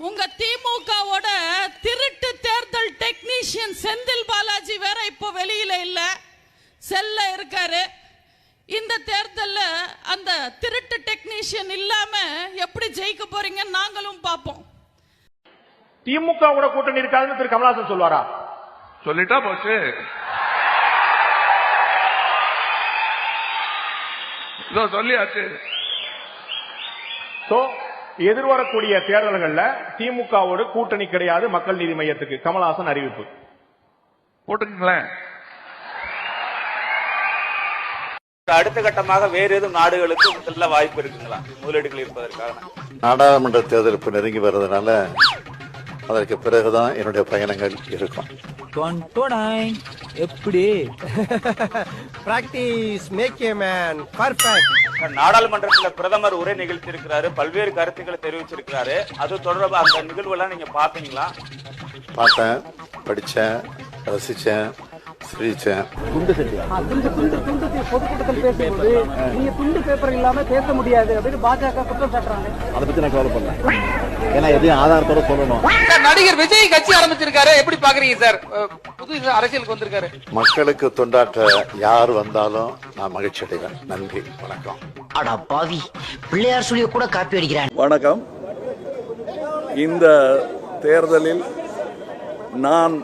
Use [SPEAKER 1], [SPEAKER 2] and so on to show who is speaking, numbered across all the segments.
[SPEAKER 1] உங்க திமுகவோட திருட்டு தேர்தல் டெக்னீஷியன் செந்தில் பாலாஜி வேற இப்போ வெளியில இல்ல, செல்ல இருக்காரு. இந்த தேர்தல்ல அந்த திருட்டு டெக்னீஷியன் இல்லாம எப்படி ஜெயிக்க போறீங்க நாங்களும் பாப்போம்.
[SPEAKER 2] திமுகவோட கூட்டணி இருக்காதுன்னு திரு கமலஹாசன் சொல்வாரா?
[SPEAKER 3] சொல்லிட்டா போச்சு. சொல்லியாச்சு.
[SPEAKER 2] எதிர்வரக்கூடிய தேர்தல்கள்ல திமுகவோடு கூட்டணி கிடையாது மக்கள் நீதி மையத்துக்கு கமலஹாசன் அறிவிப்பு
[SPEAKER 3] போட்டுங்களேன்.
[SPEAKER 4] அடுத்த கட்டமாக வேறு எதுவும் நாடுகளுக்கு செல்ல வாய்ப்பு இருக்குங்களா முதலீடுகள் இருப்பதற்காக?
[SPEAKER 5] நாடாளுமன்ற தேர்தல் இப்ப நெருங்கி வர்றதுனால அதற்கு பிறகுதான் என்னுடைய பயணங்கள் இருக்கும்.
[SPEAKER 6] எப்படி practice make a man perfect.
[SPEAKER 4] நாடாளுமன்றத்தில் பிரதமர் உரை நிகழ்த்தி இருக்கிறாரு, பல்வேறு கருத்துக்களை தெரிவிச்சிருக்கிறாரு. அது தொடர்பாக அந்த நிகழ்வுலாம் நீங்க பாத்தீங்களா?
[SPEAKER 5] பார்த்தேன், படிச்சேன், ரசிச்சேன், சிரிச்சேன்.
[SPEAKER 6] பொதுக்கூட்டத்தில் பேசும்போது நீங்க துண்டு பேப்பர் இல்லாம பேச முடியாது அப்படின்னு பாஜக குற்றம் சாட்டுறாங்க.
[SPEAKER 5] அதை பத்தி நான் கவலை பண்ணேன். ஏன்னா எதையும் ஆதாரத்தோட சொல்லணும்.
[SPEAKER 7] நடிகர் விஜய் கட்சி ஆரம்பிச்சிருக்காரு, எப்படி பாக்குறீங்க சார்? புது அரசியலுக்கு வந்திருக்காரு.
[SPEAKER 5] மக்களுக்கு தொண்டாற்ற யார் வந்தாலும் நான் மகிழ்ச்சி அடைவேன். நன்றி, வணக்கம்.
[SPEAKER 8] அடா பாவி, பிள்ளையார் சொல்லிய கூட காப்பி அடிக்கிறான்.
[SPEAKER 9] வணக்கம். இந்த தேர்தலில் நான்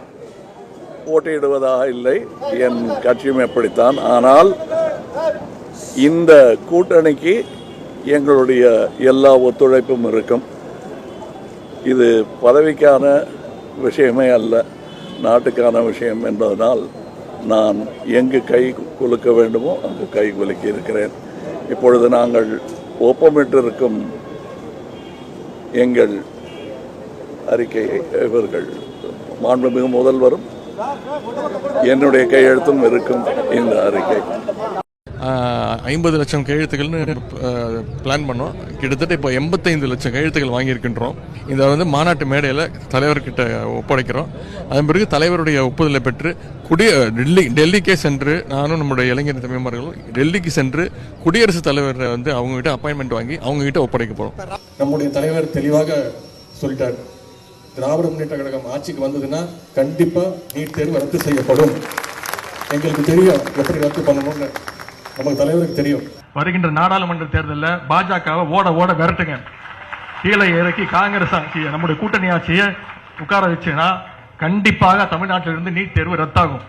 [SPEAKER 9] போட்டியிடுவதாக இல்லை, என் கட்சியும் எப்படித்தான். ஆனால் இந்த கூட்டணிக்கு எங்களுடைய எல்லா ஒத்துழைப்பும் இருக்கும். இது பதவிக்கான விஷயமே அல்ல, நாட்டுக்கான விஷயம் என்பதனால் நான் எங்கு கை குலுக்க வேண்டுமோ அங்கு கை குலுக்கி இருக்கிறேன். இப்பொழுது நாங்கள் ஒப்பமிட்டிருக்கும் எங்கள் அறிக்கையை இவர்கள் மாண்புமிகு முதல்வரும் என்னுடைய கையெழுத்தும் இருக்கும். இந்த அறிக்கை
[SPEAKER 10] 50 லட்சம் கையெழுத்துகள்னு பிளான் பண்ணோம். கிட்டத்தட்ட இப்போ 85 லட்சம் கையெழுத்துகள் வாங்கியிருக்கின்றோம். இதை மாநாட்டு மேடையில் தலைவர்கிட்ட ஒப்படைக்கிறோம். அதன் பிறகு தலைவருடைய ஒப்புதலை பெற்று டெல்லிக்கே சென்று நானும் நம்முடைய இளைஞர் தமிழர்களும் டெல்லிக்கு சென்று குடியரசுத் தலைவர் அவங்ககிட்ட அப்பாயின்மெண்ட் வாங்கி அவங்ககிட்ட ஒப்படைக்க போறோம்.
[SPEAKER 11] நம்முடைய தலைவர் தெளிவாக சொல்லிட்டார், திராவிட முன்னேற்ற கழகம் ஆட்சிக்கு வந்ததுன்னா கண்டிப்பா நீட் தேர்வு ரத்து செய்யப்படும். எங்களுக்கு தெரியும் எப்படி ரத்து பண்ணணும்னு, நமக்கு தலைவருக்கு தெரியும்.
[SPEAKER 10] வருகின்ற நாடாளுமன்ற தேர்தலில் பாஜகவை ஓட விரட்டுங்க. கீழே இறக்கி காங்கிரஸ் ஆட்சியை, நம்முடைய கூட்டணி ஆட்சியை உட்கார வச்சுன்னா கண்டிப்பாக தமிழ்நாட்டிலிருந்து நீட் தேர்வு ரத்தாகும்.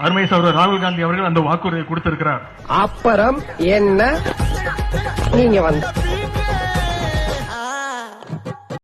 [SPEAKER 10] அருமை சகோதரர் ராகுல் காந்தி அவர்கள் அந்த வாக்குறுதியை கொடுத்திருக்கிறார்.
[SPEAKER 6] அப்புறம் என்ன நீங்க வந்து